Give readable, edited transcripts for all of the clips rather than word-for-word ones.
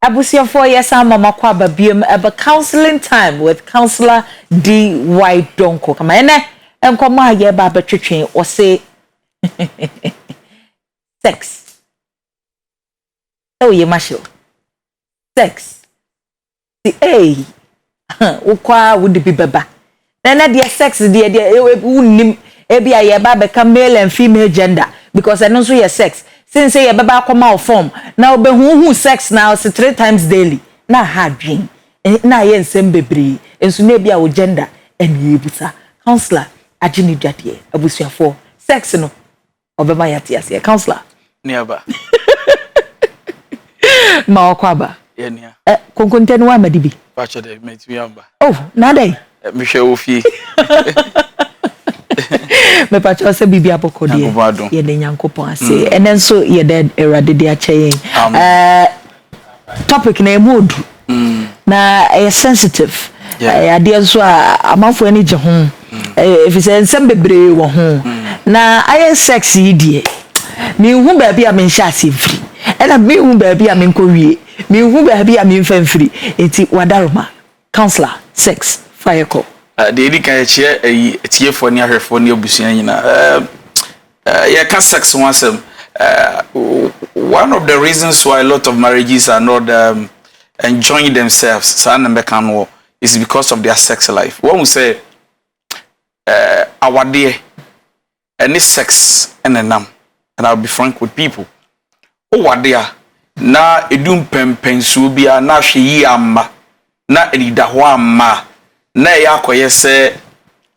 Abusia 4 years mama kwa babiem eba counseling time with counselor D.Y. Donkoh. Kama ene enkoma ye ba betwetwen o say sex. Oh ye masho. Sex. The A. Ukwa would be beba. Na dia sex dia unim ebia ye ba beka male and female gender because I know so your sex. Since ye baba come form now be who sex now say 3 times daily na hard dream na ye nsem bebre enso na bia wo gender eni ebusa counselor agini dwade abusuafo sex no obema yate ase counselor niaba ma okwaba ye nia konkonte no wa madibi pacho de metimi amba oh na dai me hwe ofi me pacho se bibi apokodi ye de nyankopon ase enen so ye de erade de acheyen topic na emodu na sensitive ade so amafo ani je ho if say nsem bebre wo ho na aye sexy die mi hu ba bia me nhyɛ ase firi ena mi hu ba bia me nkowie mi hu ba bia me mfa mfiri enti wadaroma counselor sex fire call de edi kan che etiefo ni ahwefo ni abusuan nyina ya ka sex wansem one of the reasons why a lot of marriages are not enjoying themselves is because of their sex life. When we say our dear any sex and I'll be frank with people. Oh dear na edum pempensu bia na hwe yamba na edidaho amma na yakoye say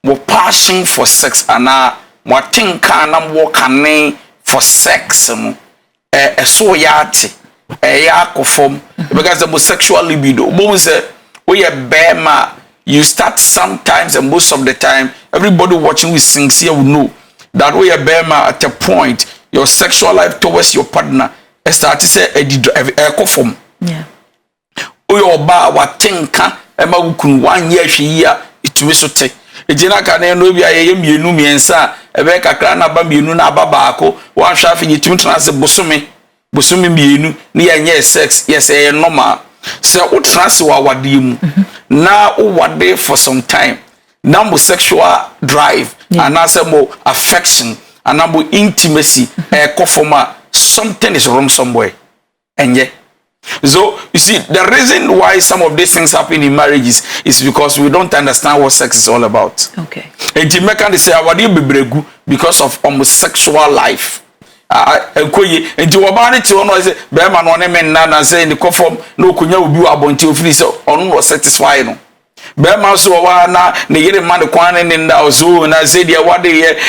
mo passion for sex ana mo tinka na mo kane for sex no so yati yakofom because the sexual libido mo say we a bema you start sometimes and most of the time everybody watching with sincere will know that we a bema at a point your sexual life towards your partner start to say yakofom yeah we oba wa tinka ema wukun 1 year hwe itumi so te ejina ka na no bia ye mienu miensa ebe kakra na ba mienu na aba baako wan hwa afi itumi transe bosomi mienu ni yenye sex yes normal so wo transe wa wade mu na wo wade for some time na mo sexual drive and also mo affection and mo intimacy conforma something is wrong somewhere and yeah. So, you see, the reason why some of these things happen in marriages is because we don't understand what sex is all about. Okay. And you make say, I want to because of homosexual life. And you about it, you know, say, Beman on men, Nana say, in the conform, no kunya will be about until free, so on satisfying. Bema so na yere man kwan ne nda so na say dia what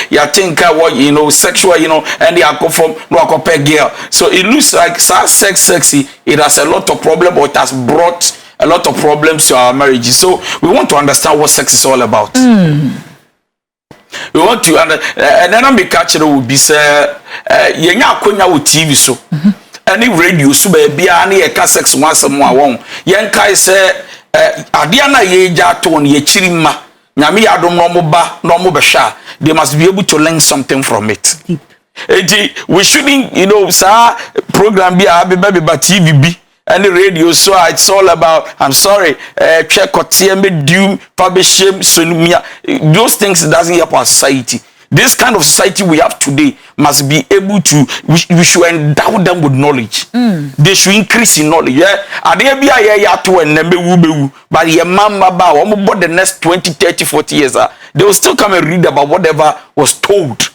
ya think what you know sexual you know and they are conform no akopɛ girl so it looks like sexy it has a lot of problem but it has brought a lot of problems to our marriages so we want to understand what sex is all about. We want to and then I'm be catching will be say yenya akonya with TV so any radio so be bia na ye ka sex once more won yen kai say adia na ye ja to on ye chirima nyame ya dom no mo ba no mo behwa they must be able to learn something from it. We shouldn't you know sa program be TV bi and the radio so it's all about I'm sorry check me doom publishing sunumia those things doesn't help our society. This kind of society we have today must be able to, we should endow them with knowledge. They should increase in knowledge. Yeah, but your mama about the next 20, 30, 40 years, they will still come and read about whatever was told.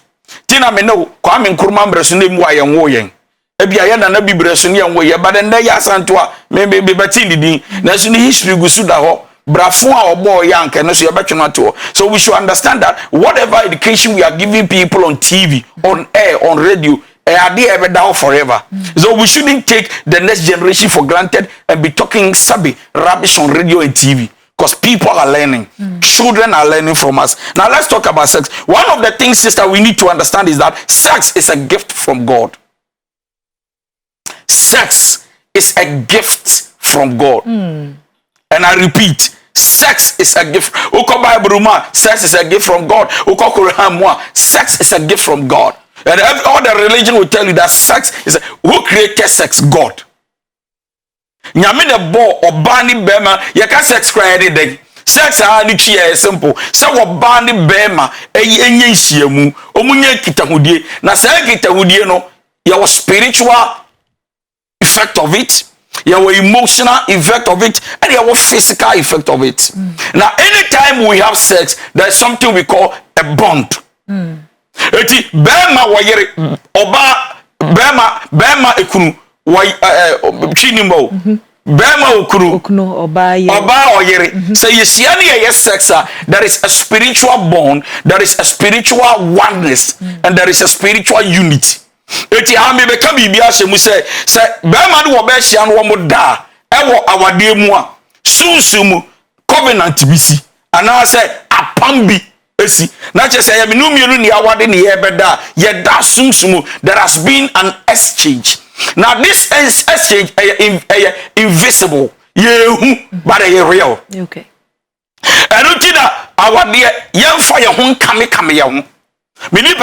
Tina me know, come in Kurman Bressunim way and woying. Ebia na bi Bressunia way, but then they are Santua, maybe Batini, national history Gusuda. Brafo or boy young and so we should understand that whatever education we are giving people on TV, on air, on radio, are they ever down forever? So we shouldn't take the next generation for granted and be talking sabby rubbish on radio and TV because people are learning. Children are learning from us. Now let's talk about sex. One of the things, sister, we need to understand is that sex is a gift from God. Sex is a gift from God. And I repeat, sex is a gift. Uko Bible sex is a gift from God. Uko Quran sex is a gift from God. And all the religion will tell you that sex is who created sex? God. nyame de bo oba ni bema ye ka sex cry de dey sex a ni twi e simple se oba ni bema enye nhyiamu omunye kitahudie na se kitahudie no ye was spiritual effect of it, your emotional effect of it, and your physical effect of it. Now, anytime we have sex, there's something we call a bond. Eti bema wayere oba bema ekunu way chinimo bema okunu oba oyere. So you see any sex, there is a spiritual bond, there is a spiritual oneness, and there is a spiritual unity. Eti ha me be ka bibia hyemu se be ma de wo be hia no wo da ewo awade mu a sunsumu covenant bisi ana se apam bi esi na che se ya menu mienu ni awade ni ye be da ye da sunsumu there has been an exchange. Now this exchange invisible yehu but real. Okay. Enu ti da awade ye mfa ye ho kame ye ho. Because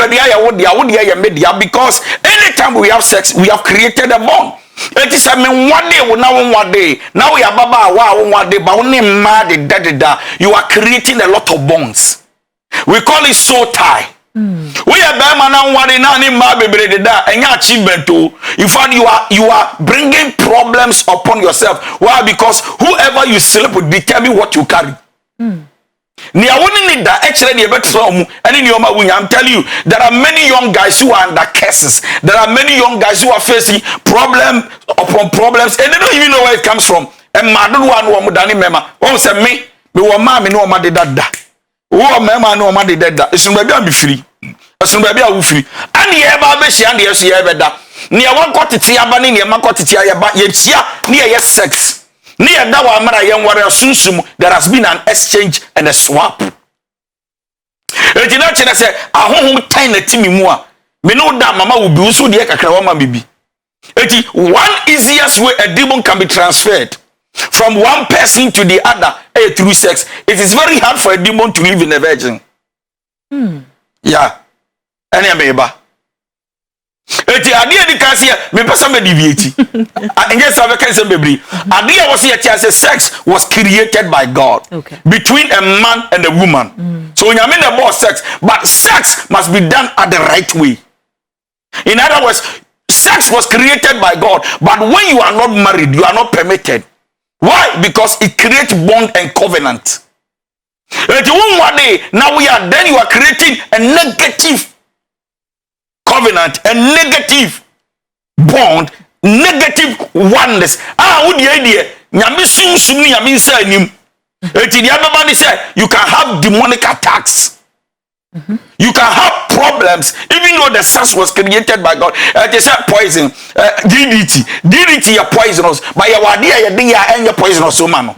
anytime we have sex, we have created a bond. It is one day. Now we are baba one day, but only mad. You are creating a lot of bonds. We call it soul tie. We are achievement. In fact, you are bringing problems upon yourself. Why? Because whoever you sleep with determine what you carry. Ni awoni need that actually the better I'm telling you, there are many young guys who are under curses. There are many young guys who are facing problem upon problems and they don't even know where it comes from. And madu one woman dani mema. Oh say me wo ma me no ma de dada. Wo mema no ma de dada. Esun baby am be free. Esun baby a wo free. Ani e ba be hia de so ye beda. Ni e won kotete aba ni e ma kotete ayaba ye hia ni e sex. There has been an exchange and a swap. One easiest way a demon can be transferred from one person to the other through sex. It is very hard for a demon to live in a virgin. Yeah. Eti ade di kan se me pesa me deviate enye sabe kan se bebre ade was here say sex was created by God between a man and a woman. So when you mean about sex, but sex must be done at the right way. In other words, sex was created by God, but when you are not married, you are not permitted. Why? Because it creates bond and covenant. One day now then you are creating a negative covenant, a negative bond, negative oneness. What the idea? Everybody said you can have demonic attacks. You can have problems, even though the sex was created by God. They said poison, DDT are poisonous, but your idea and your poisonous woman.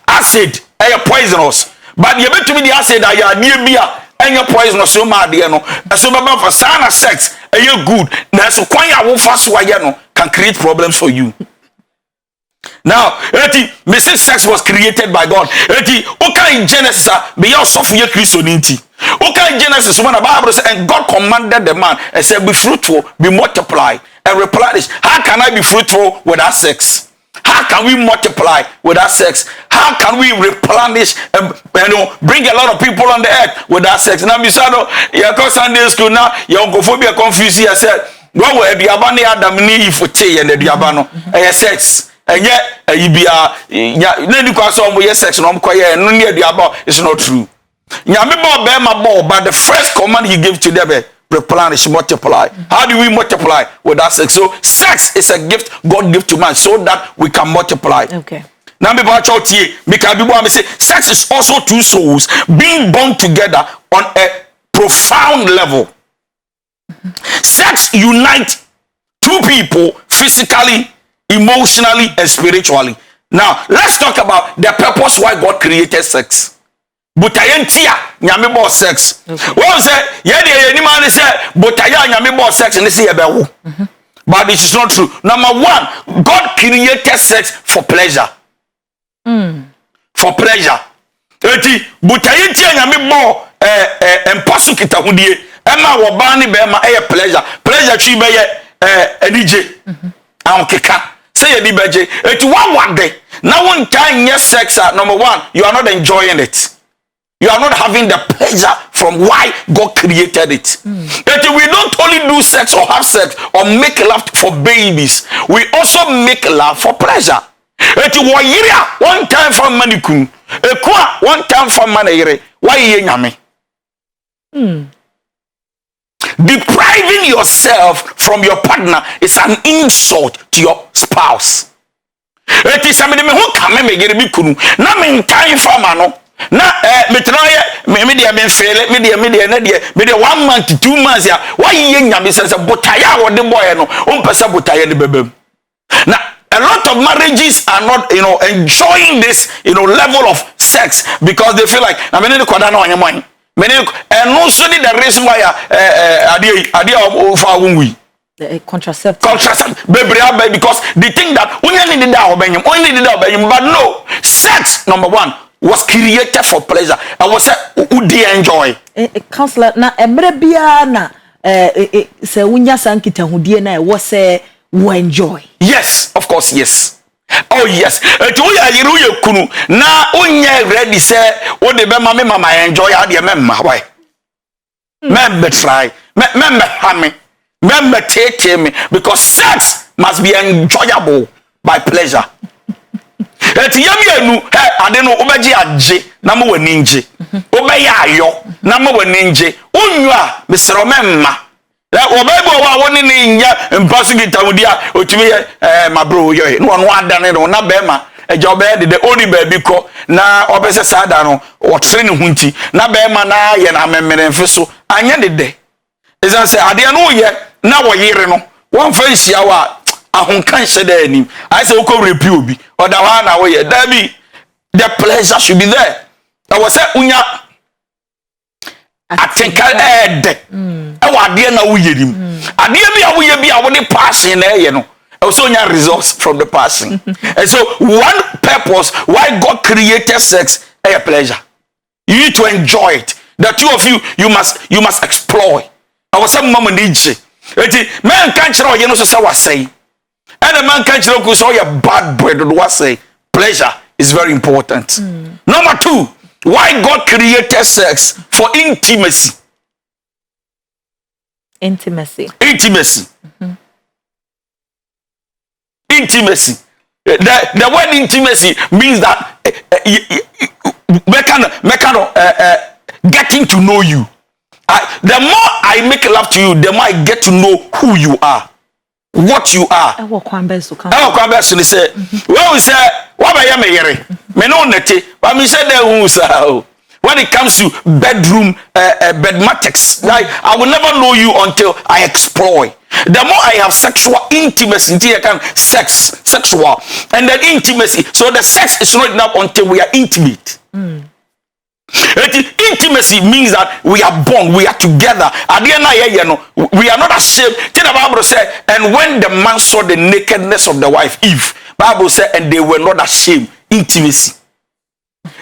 Acid, are poisonous, but you bet to me the acid that you are near beer. And your poison or so mad, you know, so for sana sex, and you're good. Now, so quite a fast way, you know, can create problems for you. Now, Mrs. Sex was created by God. Okay, in Genesis, be also for your Christianity. Okay, in Genesis, when the Bible says, and God commanded the man and said, be fruitful, be multiply, and replenish. How can I be fruitful without sex? How can we multiply without sex? How can we replenish and bring a lot of people on the earth without sex? Now, Misano, you go Sunday school now, you Onkophobia confused. I said, what were the Abani Adam need for tea and the Diabano? And sex. And yet, you be sex, no, and near the about is not true. Yamibo Bema Bo, but the first command he gave to them. Replenish, multiply. How do we multiply without sex? So sex is a gift God gives to man so that we can multiply. Okay. Now say sex is also two souls being bound together on a profound level. Sex unites two people physically, emotionally, and spiritually. Now let's talk about the purpose why God created sex. Butayentia nyame bo sex. One say ye de man say butaya nyame bo sex and say ebe but this is not true. Number one, God created sex for pleasure. For pleasure. Eti butayentia nyame bo empasu kita hudie ema wo ba ni be ma pleasure. Pleasure twi be ye enije. An keka say di beje eti wawade na won kan yes sex number 1 you are not enjoying it. You are not having the pleasure from why God created it. That we don't only do sex or have sex or make love for babies. We also make love for pleasure. That one time for manikun, one time for manere. Why nyame? Depriving yourself from your partner is an insult to your spouse. It is somebody who come me get me kunu. Na me time for mano. Na metroye me dia ben fele me dia na dia me dia 1 month 2 months ya why ye nyame sense botaya wo de boy no on pesa botaya de bebem na a lot of marriages are not enjoying this level of sex because they feel like na me ne kwada na onye man me ne and also the reason why ade for wunwi the contraceptive bebre because they think that only need that obenyum but no, sex number 1 was created for pleasure. I was say would enjoy. Counselor na emre bia na se unya sankita hudie na was say we enjoy. Yes, of course, yes. Oh yes. To ya yiru ye kunu na unya ready say wo de be mama enjoy ade memma why. Membe try. Membe hame. Membe take me because sex must be enjoyable by pleasure. Eti yami enu ade no obeji age na mo wani nje obeya ayo na mo wani nje onyu a mesero memma obego wa woni ni nya mpasu gitamudi otumi ma bro yo no no adane no na be ma eja obe de ori ba bi ko na obese sada no wotre ne hunti na be ma na ye na memere mfeso anya de ezan se ade no ye na wo yire no won fa hia wa ahunkan sheda anim I say ukọ repi obi oda wa na wo ye dabi the pleasure should be there. I was say unya atenka ede e wa ade na wo yerim ade bi a wo ye bi a wo de passion na ye no e so unya results from the passion. And so one purpose why God created sex is pleasure. You need to enjoy it. The two of you must explore. I was say mama nije eti men kan kire o ye no so say wa say. And a man can't look so your bad bread what say pleasure is very important. Number 2, why God created sex for intimacy. Intimacy. Intimacy. The word intimacy means that getting to know you. The more I make love to you, the more I get to know who you are. What you are. I walk one best to come. I walk one best to say. Well, we say, what by me yere? Me no nete. But me say there who say. When it comes to bedroom bedmatics, like I will never know you until I explore. The more I have sexual intimacy, until I can sexual, and then intimacy. So the sex is not enough until we are intimate. Intimacy means that we are born, we are together. We are not ashamed. The Bible said, and when the man saw the nakedness of the wife Eve, Bible said, and they were not ashamed. Intimacy.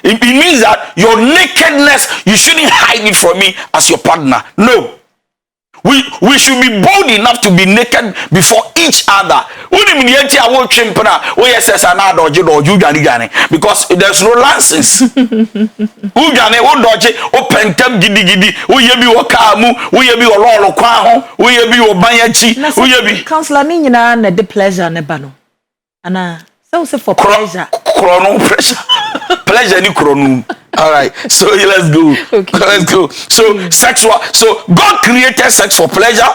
It means that your nakedness, you shouldn't hide it from me as your partner. No. We should be bold enough to be naked before each other. Because there's no license. Counselor, me na the pleasure ne bano. Ana so for pleasure. Chrono pressure. Pleasure ni chrono. All right, so let's go. Okay. Let's go. So sexual. So God created sex for pleasure,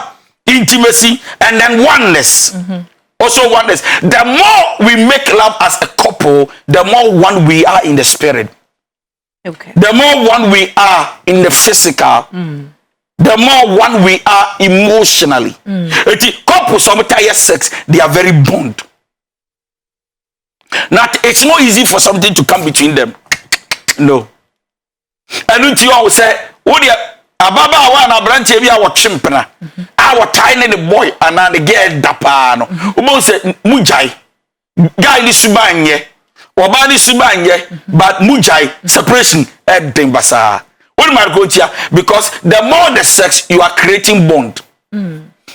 intimacy, and then oneness. Also oneness. The more we make love as a couple, the more one we are in the spirit. Okay. The more one we are in the physical. The more one we are emotionally. Couples sometimes sex, they are very bond. Now it's not easy for something to come between them. No. And you always say, "Oh dear, ababa wa na branche bi a wo twempena. A wo tiny the boy and the girl dapa no. Obo say mujai. Guy ni subanye. Oba ni subanye, but mujai separation everything basa. What am I going to? Because the more the sex, you are creating bond.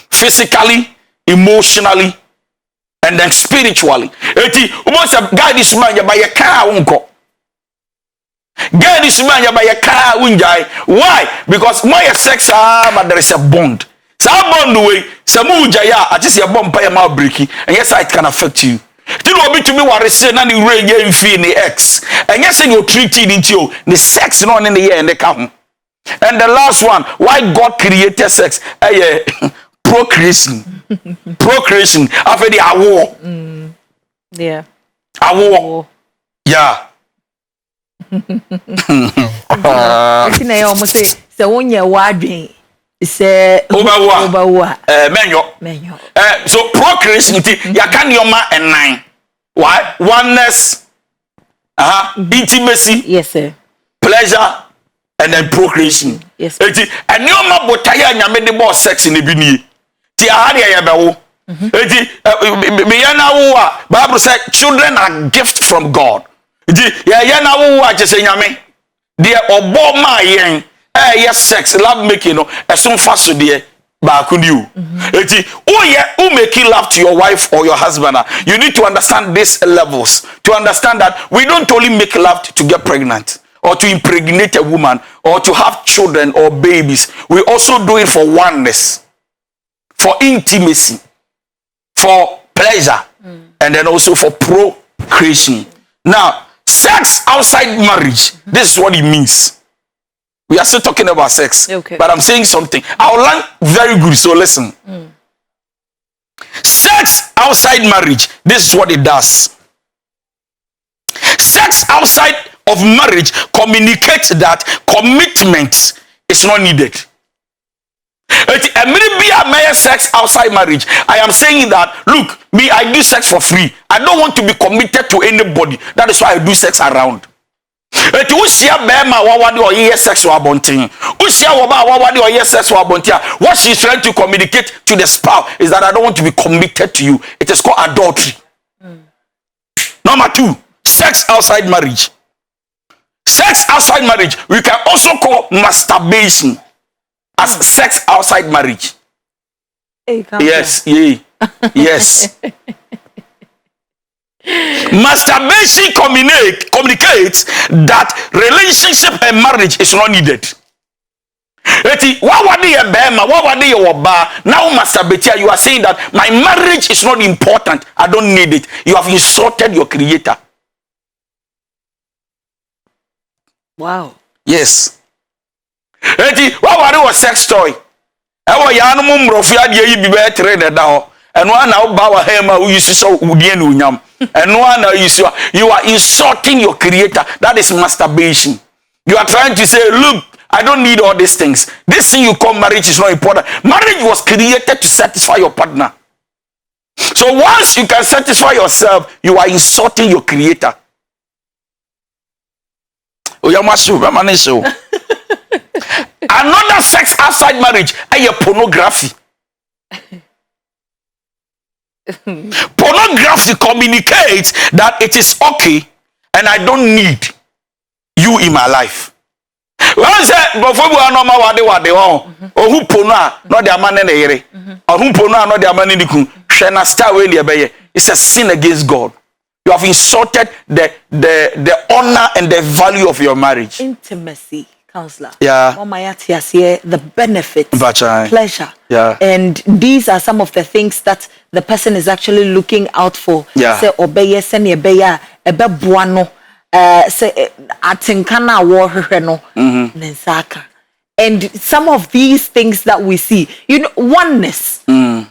Physically, emotionally, and then spiritually. Eti almost God is man ya ba ye ka unko. God is man ya ba ye ka unjai. Why? Because my sex but there is a bond. So bond way samu ujaya atisi ya bomb pa ya ma breaki and yes it can affect you. Ti no obi to me worry say na ni rain ye mfi ni X. And yes you treating into you the sex no in the year and the ka ho. And the last one, why God created sex? Procreation. Procreation. After the war. Yeah. War. Yeah. I think I almost say, so when you're wading, say, Obawa. Menyo. So procreation, ya can your ma and 9. Why? Oneness, intimacy, yes, sir. Pleasure, and then procreation. Yes. And you ma botaya nyame de bo sex in the bini. Ti ahari ya bewo. Bible said children are gift from God. Ya na wo a chese nyame. De obo ma yen yes sex love making no eson fa so de ba ku ni o. Who making love to your wife or your husband, you need to understand these levels to understand that we don't only make love to get pregnant or to impregnate a woman or to have children or babies. We also do it for oneness, for intimacy, for pleasure, and then also for procreation. Now, sex outside marriage, this is what it means. We are still talking about sex, okay, but I'm saying something. I'll learn very good, so listen. Sex outside marriage, this is what it does. Sex outside of marriage communicates that commitment is not needed. Maybe sex outside marriage. I am saying that, look, me, I do sex for free. I don't want to be committed to anybody. That is why I do sex around. What she's trying to communicate to the spouse is that I don't want to be committed to you. It is called adultery. Number 2, sex outside marriage. Sex outside marriage, we can also call masturbation as sex outside marriage. Hey, yes, yeah. Yes. Masturbation communicates that relationship and marriage is not needed. Now masturbate, you are saying that my marriage is not important. I don't need it. You have insulted your creator. Wow. Yes. What was sex toy? Ewo ya no mumrofu ade yi bi be trade da ho. Eno na wo ba wa hema wo yusu so udie na unyam. Eno na yusu you are insulting your creator. That is masturbation. You are trying to say, look, I don't need all these things. This thing you call marriage is not important. Marriage was created to satisfy your partner. So once you can satisfy yourself, you are insulting your creator. Another sex outside marriage is pornography. Pornography communicates that it is okay and I don't need you in my life. One say before we are normal wade who porno not the man na yere or who porno not the man ni kun hwe na star we dey be. It's a sin against God. You have insulted the honor and the value of your marriage. Intimacy, counselor. Yeah. The benefits, pleasure. Yeah. And these are some of the things that the person is actually looking out for. Yeah. Say obeye sene beya ebe buano say atinkana wo hwehwe no nensaka. And some of these things that we see, you know, oneness to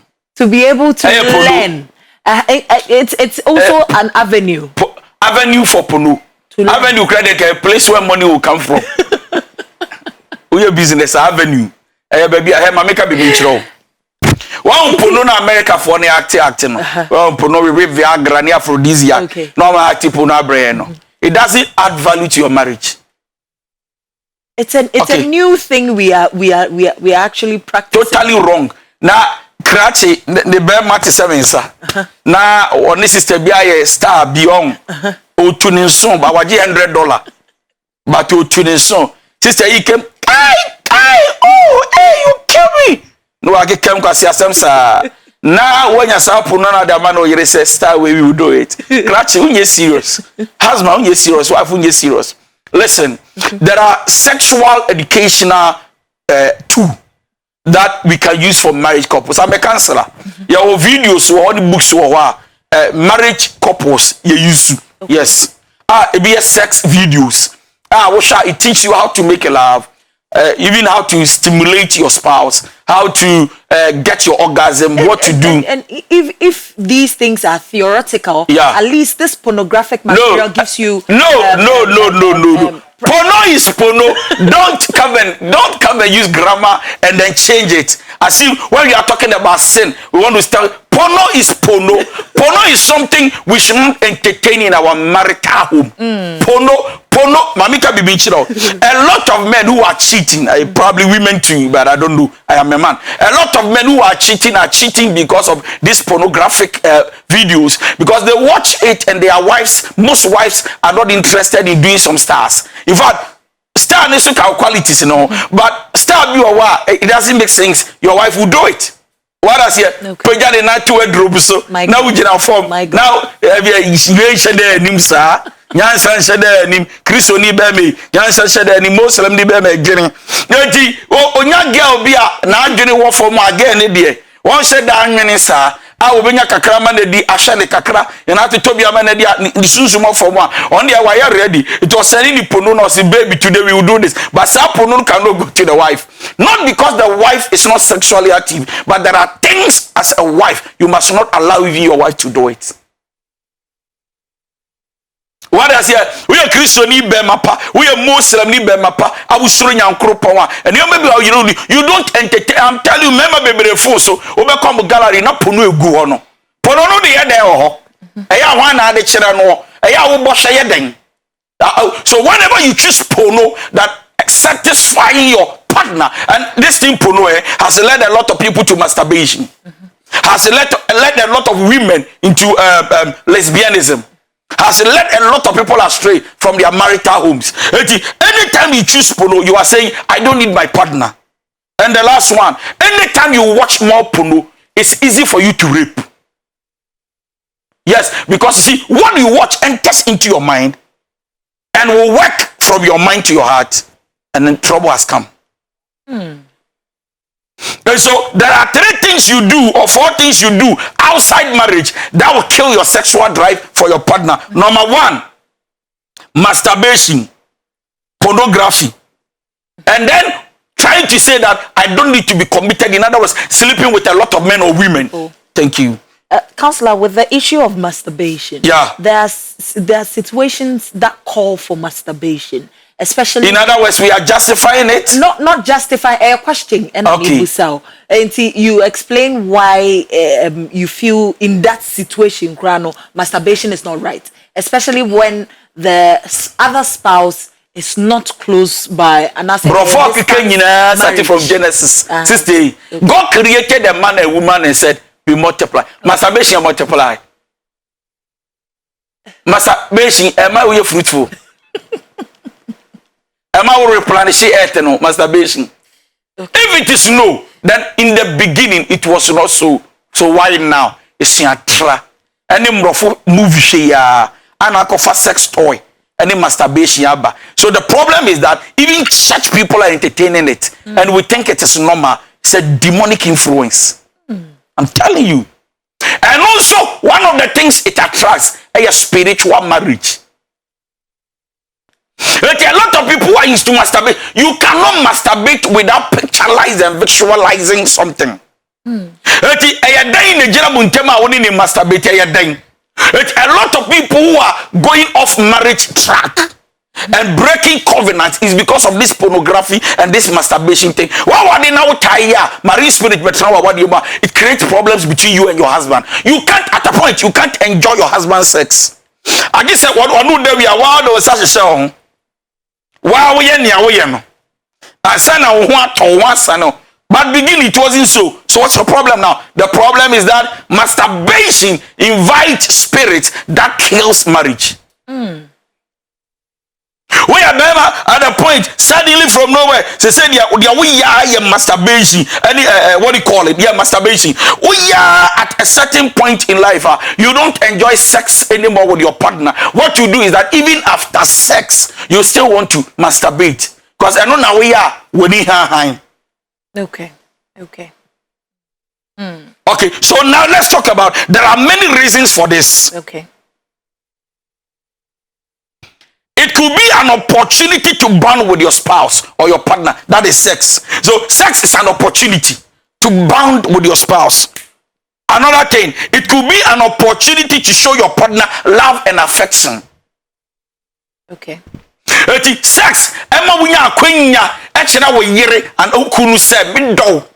be able to learn. It's also an avenue. Avenue for Pono. Avenue credit a place where money will come from. Your business avenue. Baby, I have my makeup be chiro. One Pono na America for the acting. One Pono we Viagra ni aphrodisiac. Okay. No active Pono brain. It doesn't add value to your marriage. It's a new thing we are actually practicing. Totally wrong. Now Krachi the bear matter 7 sa na one sister bia star beyond o tuning song but waje $100 but o tuning song sister he came oh hey you kill me no I get came kwasi asem sa Now when you say pono na the man or you say star way we will do it. Clutch unye serious. Husband unye serious, wife unye serious. Listen, there are sexual educational tool that we can use for marriage couples. I'm a counselor. Your videos or the books or marriage couples you use to. Yes. It be a sex videos. It teach you how to make a love. Even how to stimulate your spouse, how to get your orgasm, what to do. And if these things are theoretical, at least this pornographic material gives you. No. Porno is porno. Don't come and use grammar and then change it. As if when we are talking about sin, we want to start. Porno is porno. Porno is something we should not entertain in our marital home. Porno, mamika bibichiro. A lot of men who are cheating, probably women too, but I don't know. I am a man. A lot of men who are cheating because of these pornographic videos, because they watch it and their wives, most wives are not interested in doing some stars. In fact, star needs to have qualities, but star you are it doesn't make sense. Your wife will do it. What else here? Pejade na two drop so. Now we general form. Now you shede nim sa. Nyansa shede nim. Kristo ni be me. Nyansa shede nim. Muslim ni be me gini. Nti onya girl bia na adwene wo form again ne de. Won shede anwene sa. Obenya kakra ma na di ahye ne kakra. Na atotobi ama na di sunsumo form on there why ready. It was selling the pono no say baby today we will do this. But sa pono cannot go to the wife. Not because the wife is not sexually active, but there are things as a wife you must not allow even your wife to do it. What does here? We are Christian ni be mapa. We are Muslim ni be mapa. Abusuru nyankro pon and you don't entertain. I'm telling you, remember baby phone so come gallery na pono egu ho no. Pono no de ye den ho. Eya ho na de kire no. Eya wo bo hye den. So whenever you choose pono that satisfying your partner, and this thing pono has led a lot of people to masturbation. Has led a lot of women into lesbianism. Has led a lot of people astray from their marital homes. Anytime you choose porno, you are saying, I don't need my partner. And the last one, anytime you watch more porno, it's easy for you to rape. Yes, because you see, what you watch enters into your mind and will work from your mind to your heart, and then trouble has come. And so there are 3 things you do or 4 things you do outside marriage that will kill your sexual drive for your partner. Number 1, masturbation, pornography, and then trying to say that I don't need to be committed. In other words, sleeping with a lot of men or women. Thank you. Counselor, with the issue of masturbation, there are situations that call for masturbation. Especially, in other words, we are justifying it. Not justify a question. And you explain why you feel in that situation, masturbation is not right, especially when the other spouse is not close by. And starting from Genesis 60, God created a man and woman and said, "We multiply." Masturbation multiply. Masturbation, am I fruitful? Am I will replenish earth no masturbation? If it is no, then in the beginning it was not so. So why now? It's a tra. Any mrofo movie share, and alcohol sex toy, any masturbation yaba. So the problem is that even church people are entertaining it, and we think it is normal. It's a demonic influence. I'm telling you. And also one of the things it attracts is a spiritual marriage. A lot of people who are used to masturbate. You cannot masturbate without picturizing and visualizing something. A lot of people who are going off marriage track and breaking covenants is because of this pornography and this masturbation thing. Marine spirit, it creates problems between you and your husband. You can't, at a point, you can't enjoy your husband's sex. I just said, what do we are wild or such a show? Wow, we no. But begin it wasn't so. So what's the problem now? The problem is that masturbation invites spirits that kills marriage. We are them at a point suddenly from nowhere. They say we are masturbation. Any what do you call it? Yeah, masturbation. We are at a certain point in life. You don't enjoy sex anymore with your partner. What you do is that even after sex, you still want to masturbate. Because I know now we are winning her. Okay. Okay. Okay, so now let's talk about, there are many reasons for this. Okay. It could be an opportunity to bond with your spouse or your partner. That is sex. So sex is an opportunity to bond with your spouse. Another thing, it could be an opportunity to show your partner love and affection. Okay. Sex, Emma winya kwenya, echena we yere and okunu se bido.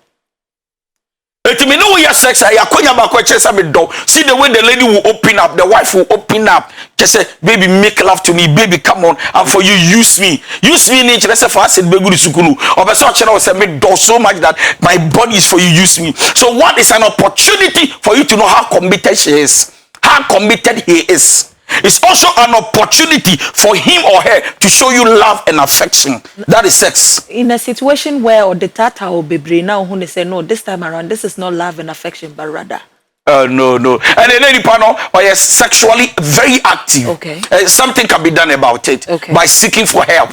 Me know your sex, I akwenya ba kwechesa bido. See the way the lady will open up, the wife will open up. Just say, baby, make love to me, baby, come on, and for you, use me. Use me in nature. Let's say for us, be good sukunu. Or be such I say me do so much that my body is for you, use me. So what is an opportunity for you to know how committed she is, how committed he is. It's also an opportunity for him or her to show you love and affection. That is sex. In a situation where the tata will be brain now, who say no, this time around, this is not love and affection, but rather. No. And then any panel or yes, sexually very active. Okay. Something can be done about it by seeking for help.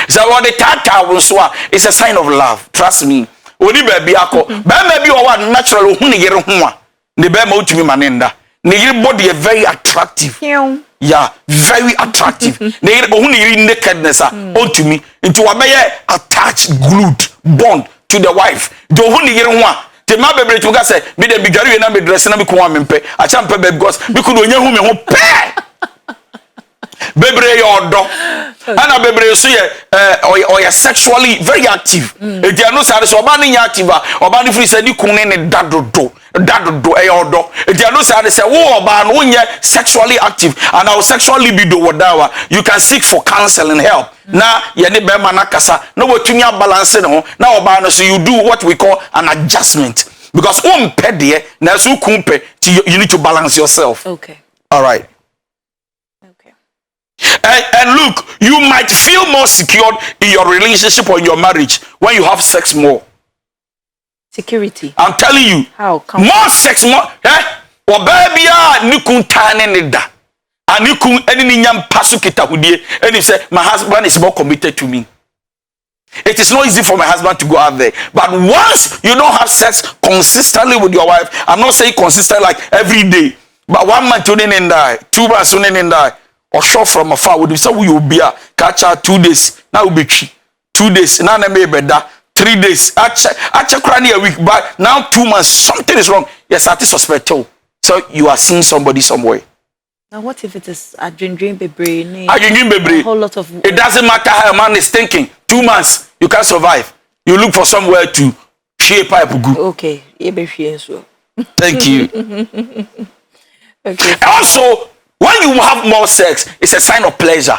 So what the tata will swap is a sign of love. Trust me. Only baby ako. Baby or natural who ni yero huwa. Ni baby out to me manenda. Your body is very attractive. Yeah, very attractive. Nakedness onto me into a attached, glued, bond to the wife. Do who you want? The my baby to say, be the bigger and be dressing and become a pay. I can't pay because we could only whom pay. Baby, your dog. And a baby, so or sexually very active. If you are not satisfied, or active, or banning free said you couldn't do. That do a order. If you are not satisfied, sexually active and our sexual libido whatever, you can seek for counsel and help. Now you need be manakasa. No what you balancing on. Now so you do what we call an adjustment because now so you need to balance yourself. Okay. All right. And look, you might feel more secured in your relationship or in your marriage when you have sex more. Security. I'm telling you. How come? More sex, more. Or baby, nikun tane nida. And nikun any nyam pasu kita hudie. And he said, my husband is more committed to me. It is not easy for my husband to go out there. But once you don't have sex consistently with your wife, I'm not saying consistent like every day, but 1 month you didn't die, 2 months you didn't die. Or shot from afar with so we will be a catch out 2 days. Now will be 2 days. Now may better 3 days. I check a week, but now 2 months. Something is wrong. Yes, I suspect. So you are seeing somebody somewhere. Now what if it is a dream baby? A whole lot of. It doesn't matter how a man is thinking. 2 months you can't survive. You look for somewhere to share pipe good. Okay, thank you. Okay. Also, when you have more sex, it's a sign of pleasure.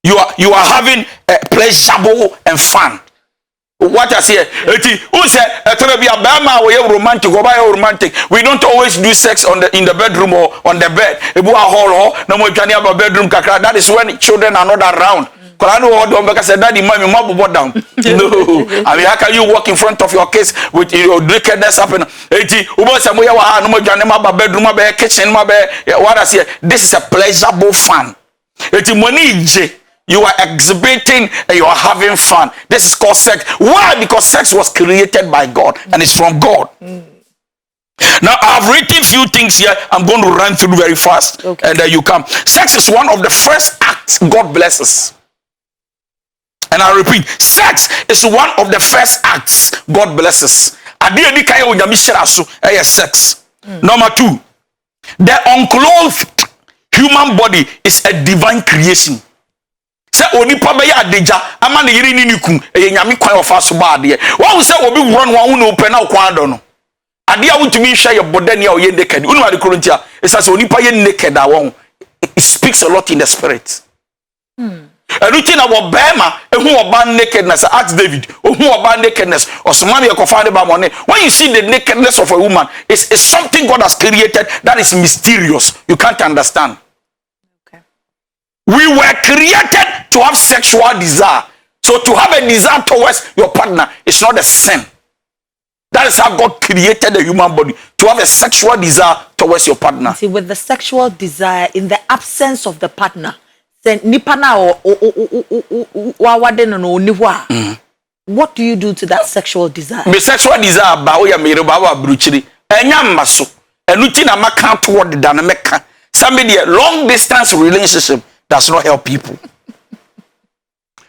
You are having pleasurable and fun. What I say, who said romantic or romantic? We don't always do sex in the bedroom or on the bed. That is when children are not around. Daddy, mommy, down. No, I mean, how can you walk in front of your kids with your nakedness happening? What I say, this is a pleasurable fun. You are exhibiting and you are having fun. This is called sex. Why? Because sex was created by God and it's from God. Now, I've written a few things here. I'm going to run through very fast. Okay. And then you come. Sex is one of the first acts God blesses. And I repeat, sex is one of the first acts God blesses. Sex. Number 2, the unclothed human body is a divine creation. Say onipa be ya deja ama ne yiri ni niku nyame kwan ofa so ba ade wo say obi woro no wo no open na kwan do no ade a wutumi hwe ye bodani a o ye naked unu ade korontia it's as onipa ye naked a won it speaks a lot in the spirit. Everything about Bema, who about nakedness, ask David, who about nakedness, or somebody you can find about money. When you see the nakedness of a woman, it's something God has created that is mysterious. You can't understand. Okay. We were created to have sexual desire. So to have a desire towards your partner is not a sin. That is how God created the human body, to have a sexual desire towards your partner. See, with the sexual desire in the absence of the partner, what do you do to that sexual desire? The sexual desire ba oya mere ba wa bruchiri. Enya mmaso. Enuti na maka toward the dynamic. Somebody long distance relationship does not help people.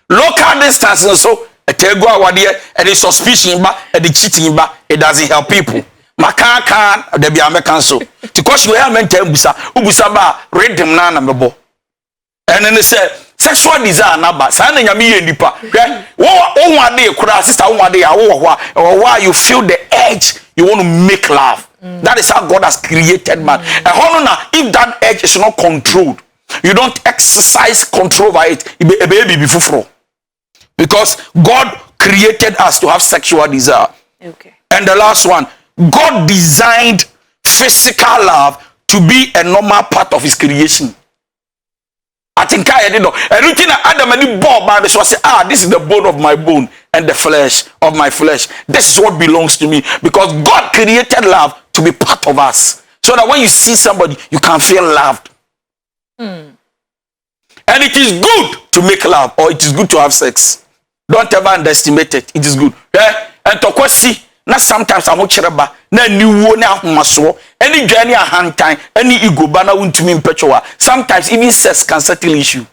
Local distance so etego awade and the suspicion ba and the cheating ba it doesn't help people. Maka kan de bia meka so. Because you have mental ubusa ba rhythm na mebo. And then they say sexual desire na ba sa na nyame ye nipa. Wo wade kura sister wo wade ya wo why you feel the urge you want to make love. That is how God has created man. And if that urge is not controlled, you don't exercise control over it. A baby be fufro. Because God created us to have sexual desire. Okay. And the last one, God designed physical love to be a normal part of his creation. I think I didn't know. Everything Adam and the bone, so I say, this is the bone of my bone and the flesh of my flesh. This is what belongs to me. Because God created love to be part of us. So that when you see somebody, you can feel loved. And it is good to make love, or it is good to have sex. Don't ever underestimate it. It is good. And to kwesi, na sometimes I'm chereba, na niwo na maso, any journey a hand time, any ego bana untumi impetua. Sometimes even sex can settle issue.